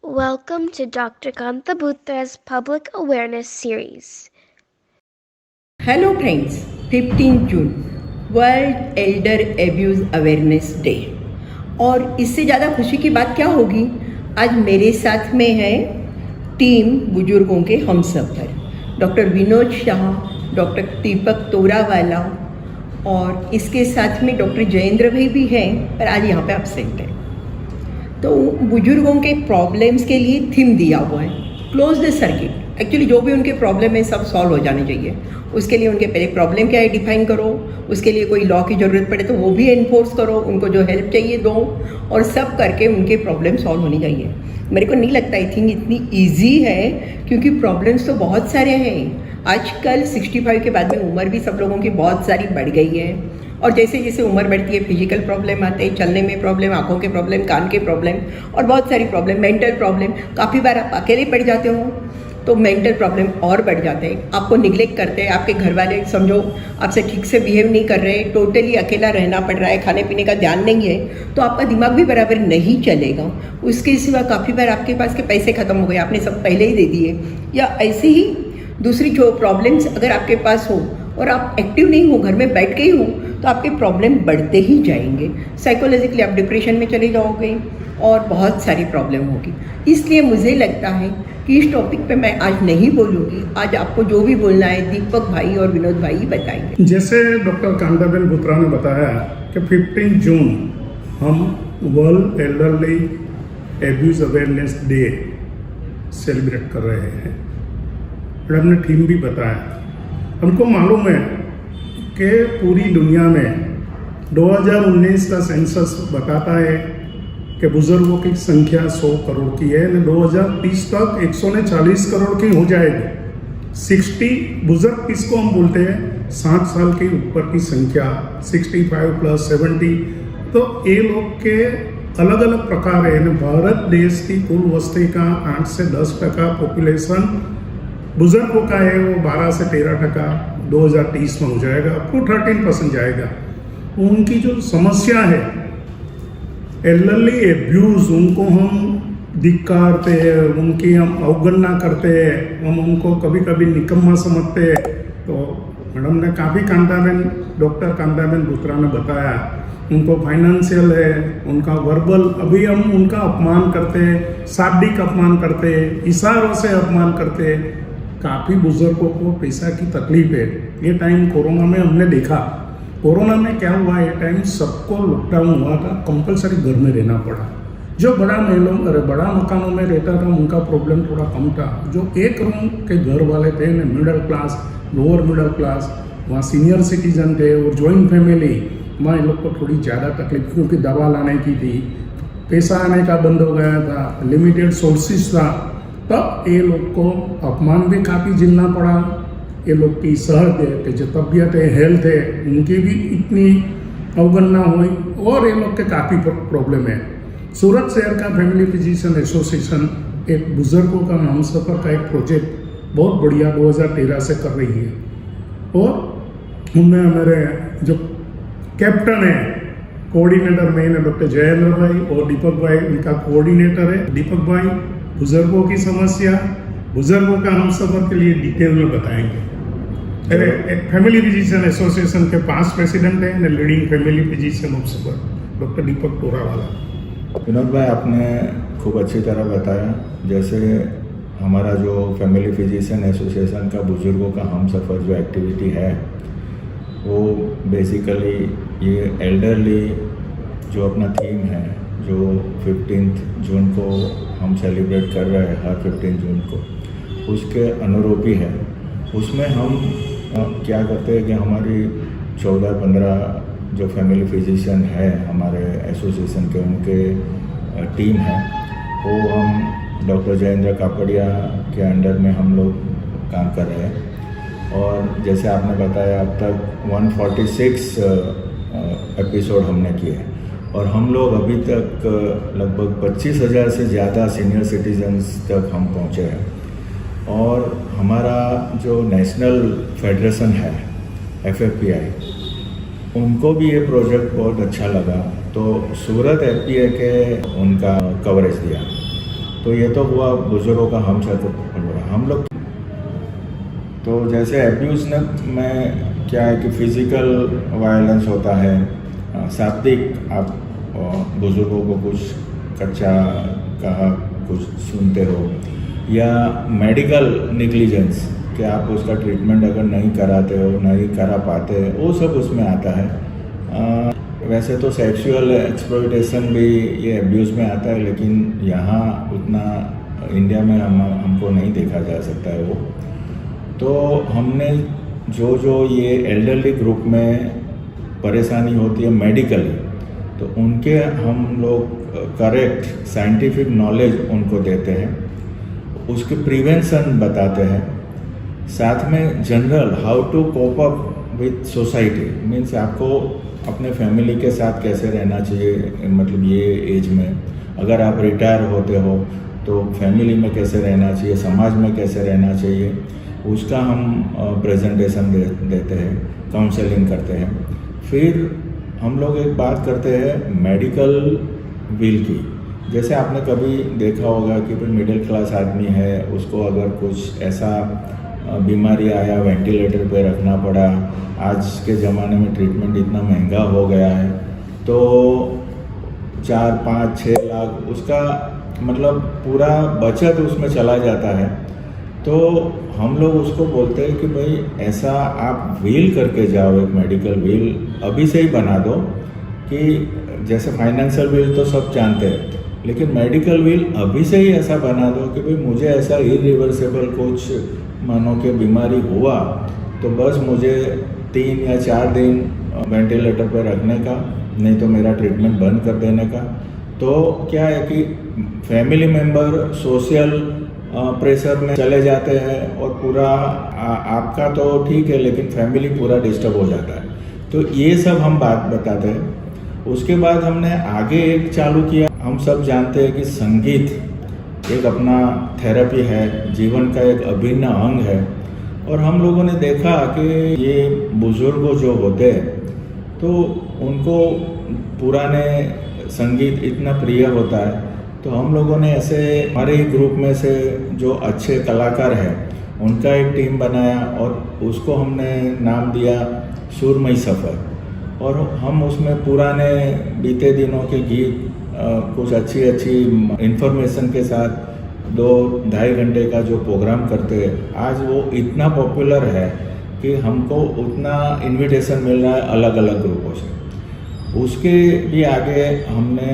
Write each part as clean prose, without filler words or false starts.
Welcome to Dr. Kanta Butra's Public Awareness Series. Hello friends, 15 June world elder abuse awareness day. और इससे ज़्यादा खुशी की बात क्या होगी, आज मेरे साथ में है टीम बुजुर्गों के हमसफ़र, डॉक्टर विनोद शाह, डॉक्टर दीपक तोरावाला और इसके साथ में डॉक्टर जयेंद्र भाई भी हैं, पर आज यहाँ पे एब्सेंट है। तो बुजुर्गों के प्रॉब्लम्स के लिए थीम दिया हुआ है, क्लोज द सर्किट। एक्चुअली जो भी उनके प्रॉब्लम है सब सॉल्व हो जाने चाहिए। उसके लिए उनके पहले प्रॉब्लम क्या है डिफाइन करो, उसके लिए कोई लॉ की ज़रूरत पड़े तो वो भी एनफोर्स करो, उनको जो हेल्प चाहिए दो, और सब करके उनके प्रॉब्लम सॉल्व होनी चाहिए। मेरे को नहीं लगता आई थिंक इतनी ईजी है, क्योंकि प्रॉब्लम्स तो बहुत सारे हैं। आजकल 65 के बाद में उम्र भी सब लोगों की बहुत सारी बढ़ गई है, और जैसे जैसे उम्र बढ़ती है फिजिकल प्रॉब्लम आते हैं, चलने में प्रॉब्लम, आंखों के प्रॉब्लम, कान के प्रॉब्लम और बहुत सारी प्रॉब्लम, मेंटल प्रॉब्लम। काफ़ी बार आप अकेले पड़ जाते हो तो मेंटल प्रॉब्लम और बढ़ जाते हैं। आपको निगलेक्ट करते हैं, आपके घर वाले समझो आपसे ठीक से बिहेव नहीं कर रहे, टोटली अकेला रहना पड़ रहा है, खाने पीने का ध्यान नहीं है, तो आपका दिमाग भी बराबर नहीं चलेगा। उसके सिवा काफ़ी बार आपके पास के पैसे ख़त्म हो गए, आपने सब पहले ही दे दिए, या ऐसे ही दूसरी जो प्रॉब्लम्स अगर आपके पास हो और आप एक्टिव नहीं हो, घर में बैठ के ही हो, तो आपके प्रॉब्लम बढ़ते ही जाएंगे। साइकोलॉजिकली आप डिप्रेशन में चले जाओगे और बहुत सारी प्रॉब्लम होगी। इसलिए मुझे लगता है कि इस टॉपिक पे मैं आज नहीं बोलूँगी। आज आपको जो भी बोलना है दीपक भाई और विनोद भाई बताएंगे। जैसे डॉक्टर कांताबेन बुत्रा ने बताया कि 15 जून हम world elderly abuse awareness day celebrate कर रहे हैं। मैडम ने थीम भी बताया। हमको मालूम है कि पूरी दुनिया में 2019 का सेंसस बताता है कि बुजुर्गों की संख्या 100 करोड़ की है, 2030 तक 140 करोड़ की हो जाएगी। 60 बुजुर्ग किसको हम बोलते हैं, 60 साल के ऊपर की संख्या, 65 प्लस 70। तो ये लोग के अलग अलग प्रकार है। भारत देश की कुल वस्ती का 8 से 10% पॉपुलेशन बुजुर्गों का है, वो 12 से 13% 2030 में हो जाएगा, आपको 13% जाएगा। उनकी जो समस्या है एल्डरली एब्यूज, उनको हम धिक्कारते हैं, उनकी हम अवगणना करते हैं, हम उनको कभी कभी निकम्मा समझते हैं। तो मैडम ने काफ़ी डॉक्टर कांताबेन बुत्रा ने बताया, उनको फाइनेंशियल है, उनका वर्बल, अभी हम उनका अपमान करते हैं, शाब्दिक अपमान करते हैं, इशारों से अपमान करते हैं। काफ़ी बुजुर्गों को पैसा की तकलीफ है। ये टाइम कोरोना में हमने देखा। कोरोना में क्या हुआ, ये टाइम सबको लॉकडाउन हुआ था, कंपलसरी घर में रहना पड़ा। जो बड़ा मकानों में रहता था उनका प्रॉब्लम थोड़ा कम था। जो एक रूम के घर वाले थे ना, middle class, lower middle class, वहाँ सीनियर सिटीजन थे और जॉइंट फैमिली, वहाँ इन लोग को थोड़ी ज़्यादा तकलीफ, क्योंकि दवा लाने की थी, पैसा आने का बंद हो गया था, लिमिटेड सोर्सेज था। तब ये लोग को अपमान भी काफ़ी झेलना पड़ा। ये लोग की सेहत है कि जो तबीयत है, हेल्थ है, उनकी भी इतनी अवगणना हुई और ये लोग के काफ़ी प्रॉब्लम है। सूरत शहर का फैमिली फिजिशियन एसोसिएशन एक बुजुर्गों का हमसफर का एक प्रोजेक्ट बहुत बढ़िया 2013 से कर रही है। और उनमें हमारे जो कैप्टन है, कोऑर्डिनेटर मेन है डॉक्टर जयेंद्र भाई, और दीपक भाई उनका कोऑर्डिनेटर है। दीपक भाई बुजुर्गों की समस्या, बुजुर्गों का हमसफर के लिए डिटेल में बताएंगे। फैमिली फिजिशियन एसोसिएशन के पास्ट प्रेसिडेंट हैं, लीडिंग फैमिली फिजिशियन हमसफर डॉक्टर दीपक तोरावाला। विनोद भाई, आपने खूब अच्छी तरह बताया। जैसे हमारा जो फैमिली फिजिशियन एसोसिएशन का बुजुर्गों का हमसफर जो एक्टिविटी है, वो बेसिकली ये एल्डरली जो अपना थीम है, जो 15 जून को हम सेलिब्रेट कर रहे हैं, हर 15 जून को, उसके अनुरूपी है। उसमें हम क्या करते हैं कि हमारी 14-15 जो फैमिली फिजिशियन है हमारे एसोसिएशन के, उनके टीम है, वो हम डॉक्टर जयेंद्र कापड़िया के अंडर में हम लोग काम कर रहे हैं। और जैसे आपने बताया, अब तक 146 एपिसोड हमने किए, और हम लोग अभी तक लगभग 25,000 से ज़्यादा सीनियर सिटीजन्स तक हम पहुँचे हैं। और हमारा जो नेशनल फेडरेशन है FFPI, उनको भी ये प्रोजेक्ट बहुत अच्छा लगा, तो सूरत FPA के उनका कवरेज दिया। तो ये तो हुआ बुजुर्गों का हम सफर। हम लोग तो जैसे एब्यूज़ में क्या है कि फिज़िकल वायलेंस होता है, शाब्दिक आप बुजुर्गों को कुछ कच्चा कहा कुछ सुनते हो, या मेडिकल निग्लिजेंस कि आप उसका ट्रीटमेंट अगर नहीं कराते हो, नहीं करा पाते, वो सब उसमें आता है। वैसे तो सेक्सुअल एक्सप्लॉयटेशन भी ये एब्यूज़ में आता है, लेकिन यहाँ उतना इंडिया में हमको नहीं देखा जा सकता है वो। तो हमने जो ये एल्डरली ग्रुप में परेशानी होती है मेडिकली, तो उनके हम लोग करेक्ट साइंटिफिक नॉलेज उनको देते हैं, उसके प्रिवेंशन बताते हैं, साथ में general how to cope up with society, means आपको अपने फैमिली के साथ कैसे रहना चाहिए, मतलब ये एज में अगर आप रिटायर होते हो तो फैमिली में कैसे रहना चाहिए, समाज में कैसे रहना चाहिए, उसका हम प्रेजेंटेशन देते हैं, काउंसलिंग करते हैं। फिर हम लोग एक बात करते हैं मेडिकल बिल की। जैसे आपने कभी देखा होगा कि कोई मिडिल क्लास आदमी है, उसको अगर कुछ ऐसा बीमारी आया, वेंटिलेटर पे रखना पड़ा, आज के ज़माने में ट्रीटमेंट इतना महंगा हो गया है, तो 4, 5, 6 लाख उसका मतलब पूरा बचत उसमें चला जाता है। तो हम लोग उसको बोलते हैं कि भाई ऐसा आप विल करके जाओ, एक मेडिकल विल अभी से ही बना दो, कि जैसे फाइनेंशियल विल तो सब जानते हैं, लेकिन मेडिकल विल अभी से ही ऐसा बना दो कि भाई मुझे ऐसा इरिवर्सिबल कुछ मानो कि बीमारी हुआ तो बस मुझे 3 या 4 दिन वेंटिलेटर पर रखने का, नहीं तो मेरा ट्रीटमेंट बंद कर देने का। तो क्या है कि फैमिली मेम्बर सोशल प्रेशर में चले जाते हैं और पूरा आपका तो ठीक है, लेकिन फैमिली पूरा डिस्टर्ब हो जाता है। तो ये सब हम बात बताते हैं। उसके बाद हमने आगे एक चालू किया, हम सब जानते हैं कि संगीत एक अपना थेरेपी है, जीवन का एक अभिन्न अंग है, और हम लोगों ने देखा कि ये बुजुर्ग जो होते हैं तो उनको पुराने संगीत इतना प्रिय होता है। तो हम लोगों ने ऐसे हमारे ही ग्रुप में से जो अच्छे कलाकार हैं उनका एक टीम बनाया और उसको हमने नाम दिया सुरमई सफ़र। और हम उसमें पुराने बीते दिनों के गीत कुछ अच्छी इन्फॉर्मेशन के साथ 2-2.5 घंटे का जो प्रोग्राम करते हैं, आज वो इतना पॉपुलर है कि हमको उतना इनविटेशन मिल रहा है अलग अलग ग्रुपों से। उसके भी आगे हमने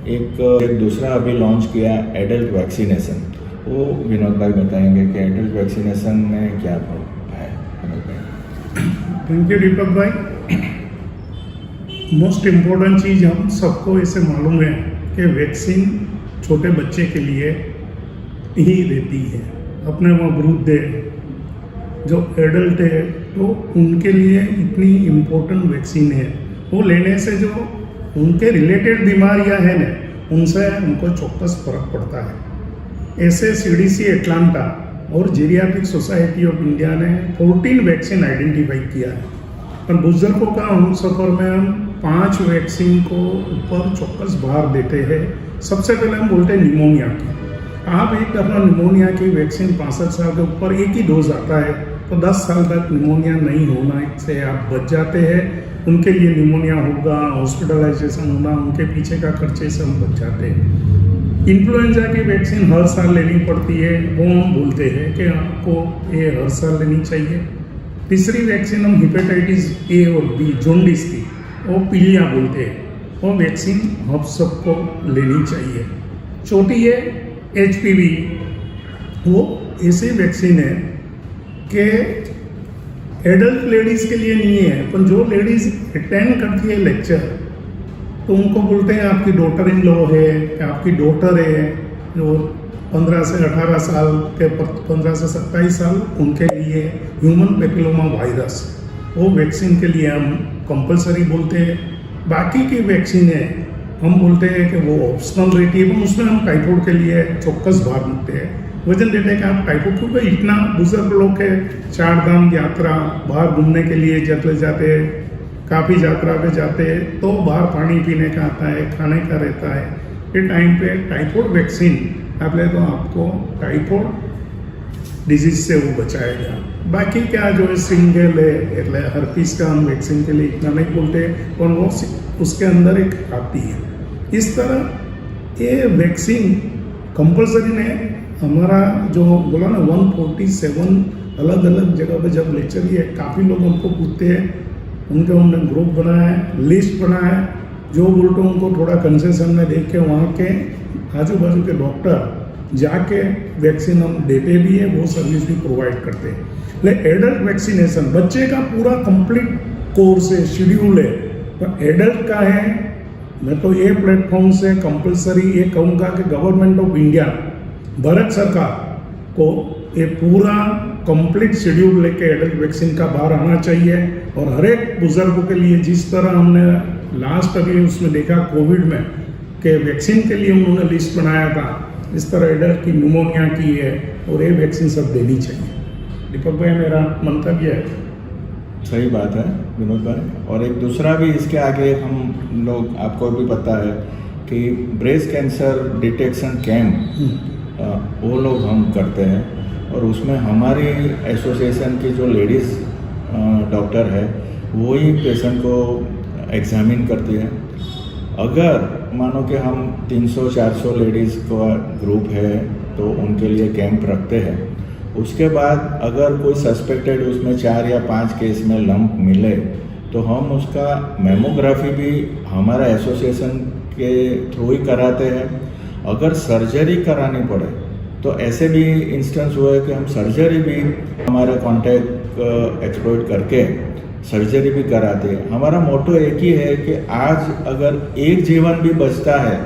एक दूसरा अभी लॉन्च किया एडल्ट वैक्सीनेशन। वो विनोद भाई बताएंगे कि एडल्ट वैक्सीनेशन में क्या है। थैंक यू दीपक भाई। मोस्ट इम्पोर्टेंट चीज़ हम सबको इसे मालूम है कि वैक्सीन छोटे बच्चे के लिए ही रहती है। अपने वहाँ वृद्ध जो एडल्ट है तो उनके लिए इतनी इम्पोर्टेंट वैक्सीन है। वो लेने से जो उनके रिलेटेड बीमारियां हैं ना, उनसे उनको चौक्कस फर्क पड़ता है। ऐसे CDC एटलांटा और जीरियाट्रिक सोसाइटी ऑफ इंडिया ने 14 वैक्सीन आइडेंटिफाई किया है, पर बुजुर्गों का हम सफ़र में हम 5 वैक्सीन को ऊपर चौक्कस भार देते हैं। सबसे पहले हम बोलते हैं निमोनिया की। आप एक दफ़ा निमोनिया की वैक्सीन 65 साल के ऊपर एक ही डोज आता है, तो 10 साल तक निमोनिया नहीं होना से आप बच जाते हैं। उनके लिए निमोनिया होगा, हॉस्पिटलाइजेशन होना, उनके पीछे का खर्चे से हम बच जाते हैं। इन्फ्लुएंजा की वैक्सीन हर साल लेनी पड़ती है, वो हम बोलते हैं कि आपको ये हर साल लेनी चाहिए। तीसरी वैक्सीन हम हेपेटाइटिस A और B जॉन्डिस की, वो पीलिया बोलते हैं, वो वैक्सीन हम सबको लेनी चाहिए। चौथी है HPV। वो ऐसी वैक्सीन है कि एडल्ट लेडीज़ के लिए नहीं है, पर जो लेडीज़ अटेंड करती है लेक्चर तो उनको बोलते हैं आपकी डॉटर इन लॉ है, आपकी डॉटर है, जो 15 से 18 साल के 15 से 27 साल उनके लिए ह्यूमन पेपिलोमा वायरस, वो वैक्सीन के लिए हम कंपलसरी बोलते हैं। बाकी की वैक्सीन है हम बोलते हैं कि वो ऑप्शनल रहती है, उसमें हम टाइफाइड के लिए चौक्कस भार देते हैं। वजन देते हैं कि आप टाइफाइड, क्योंकि इतना बुजुर्ग लोग है, 4 धाम यात्रा बाहर घूमने के लिए चले जाते हैं, काफ़ी यात्रा पे जाते हैं, तो बाहर पानी पीने का आता है, खाने का रहता है। ये टाइम पे टाइफाइड वैक्सीन आपने तो आपको टाइफॉइड डिजीज से वो बचाएगा। बाकी क्या जो है सिंगल है એટલે हर्पीस का हम वैक्सीन के लिए इतना नहीं बोलते, पर वो उसके अंदर एक आती है। इस तरह ये वैक्सीन कंपलसरी ने हमारा जो बोला ना 147 अलग अलग जगह पे जब लेक्चर दिए, काफ़ी लोग हमको पूछते हैं, उनके हमने ग्रुप बनाया है, लिस्ट बनाया है, जो बोलते उनको थोड़ा कंसेशन में देख के वहाँ के आजू बाजू के डॉक्टर जाके वैक्सीन हम देते भी है, वो सर्विस भी प्रोवाइड करते हैं। लेकिन एडल्ट वैक्सीनेशन बच्चे का पूरा कंप्लीट कोर्स है, शेड्यूल है, तो एडल्ट का है। मैं तो ये प्लेटफॉर्म से कंपलसरी ये कहूँगा कि गवर्नमेंट ऑफ इंडिया, भारत सरकार को ये पूरा कंप्लीट शेड्यूल लेके एडल्ट वैक्सीन का बाहर आना चाहिए। और हर एक बुजुर्गों के लिए जिस तरह हमने लास्ट अभी उसमें देखा कोविड में कि वैक्सीन के लिए उन्होंने लिस्ट बनाया था, इस तरह एडल्ट की न्यूमोनिया की है और ये वैक्सीन सब देनी चाहिए। दीपक भाई मेरा मंतव्य है। सही बात है विनोद भाई। और एक दूसरा भी इसके आगे हम लोग, आपको भी पता है कि ब्रेस्ट कैंसर डिटेक्शन कैंप वो लोग हम करते हैं, और उसमें हमारी एसोसिएशन की जो लेडीज़ डॉक्टर है वो ही पेशेंट को एग्जामिन करती है। अगर मानो कि हम 300-400 लेडीज़ का ग्रुप है तो उनके लिए कैंप रखते हैं। उसके बाद अगर कोई सस्पेक्टेड उसमें 4 या 5 केस में लंप मिले तो हम उसका मेमोग्राफी भी हमारा एसोसिएशन के थ्रू ही कराते हैं। अगर सर्जरी करानी पड़े तो ऐसे भी इंस्टेंस हुआ है कि हम सर्जरी भी हमारा कॉन्टैक्ट एक्सप्लॉइट करके सर्जरी भी कराते हैं। हमारा मोटो एक ही है कि आज अगर एक जीवन भी बचता है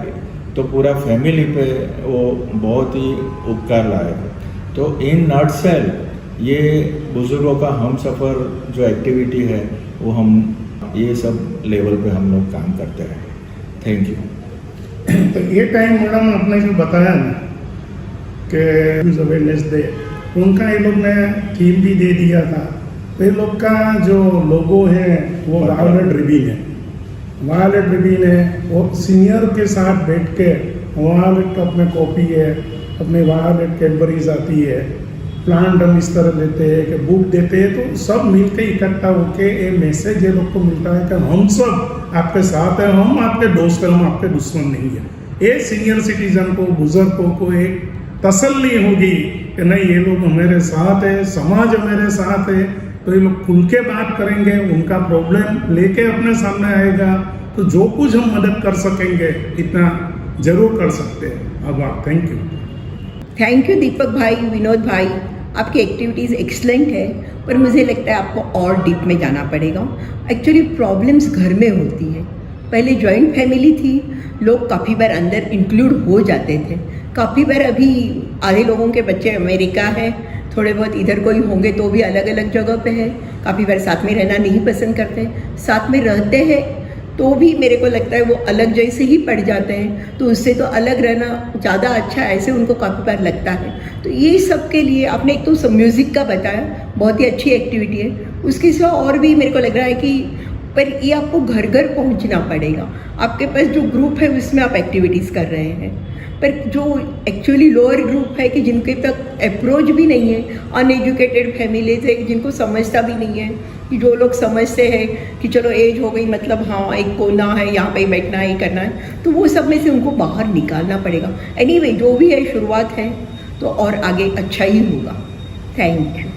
तो पूरा फैमिली पे वो बहुत ही उपकार लायक है। तो इन नटसेल ये बुजुर्गों का हम सफ़र जो एक्टिविटी है वो हम ये सब लेवल पे हम लोग काम करते हैं। Thank you. तो ये टाइम मैडम आपने जो बताया ना कि अवेयरनेस डे, उनका ये लोग ने थीम भी दे दिया था। तो ये लोग का जो लोगो है वो वायलेट रिबन है, वायलेट रिबन है। वो सीनियर के साथ बैठ के वायलेट का अपने कॉपी है, अपने वायलेट कैडबरीज आती है, प्लांट हम इस तरह देते हैं कि बुक देते हैं, तो सब मिलके इकट्ठा होके ये मैसेज ये लोग को मिलता है कि हम सब आपके साथ हैं, हम आपके दोस्त हैं, हम आपके दुश्मन नहीं है। ये सीनियर सिटीजन को, बुजुर्गों को एक तसल्ली होगी कि नहीं ये लोग हमारे साथ है, समाज हमारे साथ है, तो ये लोग खुल के बात करेंगे, उनका प्रॉब्लम लेके अपने सामने आएगा, तो जो कुछ हम मदद कर सकेंगे इतना जरूर कर सकते हैं। अब आप थैंक यू। थैंक यू दीपक भाई, विनोद भाई, आपकी एक्टिविटीज़ एक्सलेंट है, पर मुझे लगता है आपको और डीप में जाना पड़ेगा। एक्चुअली प्रॉब्लम्स घर में होती है। पहले जॉइंट फैमिली थी, लोग काफ़ी बार अंदर इंक्लूड हो जाते थे। काफ़ी बार अभी आधे लोगों के बच्चे अमेरिका है, थोड़े बहुत इधर कोई होंगे तो भी अलग अलग जगह पे है। काफ़ी बार साथ में रहना नहीं पसंद करते, साथ में रहते हैं तो भी मेरे को लगता है वो अलग जैसे ही पड़ जाते हैं, तो उससे तो अलग रहना ज़्यादा अच्छा है, ऐसे उनको काफ़ी बार लगता है। तो ये सब के लिए आपने एक तो म्यूज़िक का बताया, बहुत ही अच्छी एक्टिविटी है। उसके सिवा और भी मेरे को लग रहा है कि पर ये आपको घर घर पहुंचना पड़ेगा। आपके पास जो ग्रुप है उसमें आप एक्टिविटीज़ कर रहे हैं, पर जो एक्चुअली लोअर ग्रुप है कि जिनके तक अप्रोच भी नहीं है, अनएजुकेटेड फैमिलीज है जिनको समझता भी नहीं है, कि जो लोग समझते हैं कि चलो एज हो गई मतलब हाँ एक कोना है, यहाँ पे बैठना है, ये करना है, तो वो सब में से उनको बाहर निकालना पड़ेगा। एनीवे जो भी है शुरुआत है, तो और आगे अच्छा ही होगा। Thank you.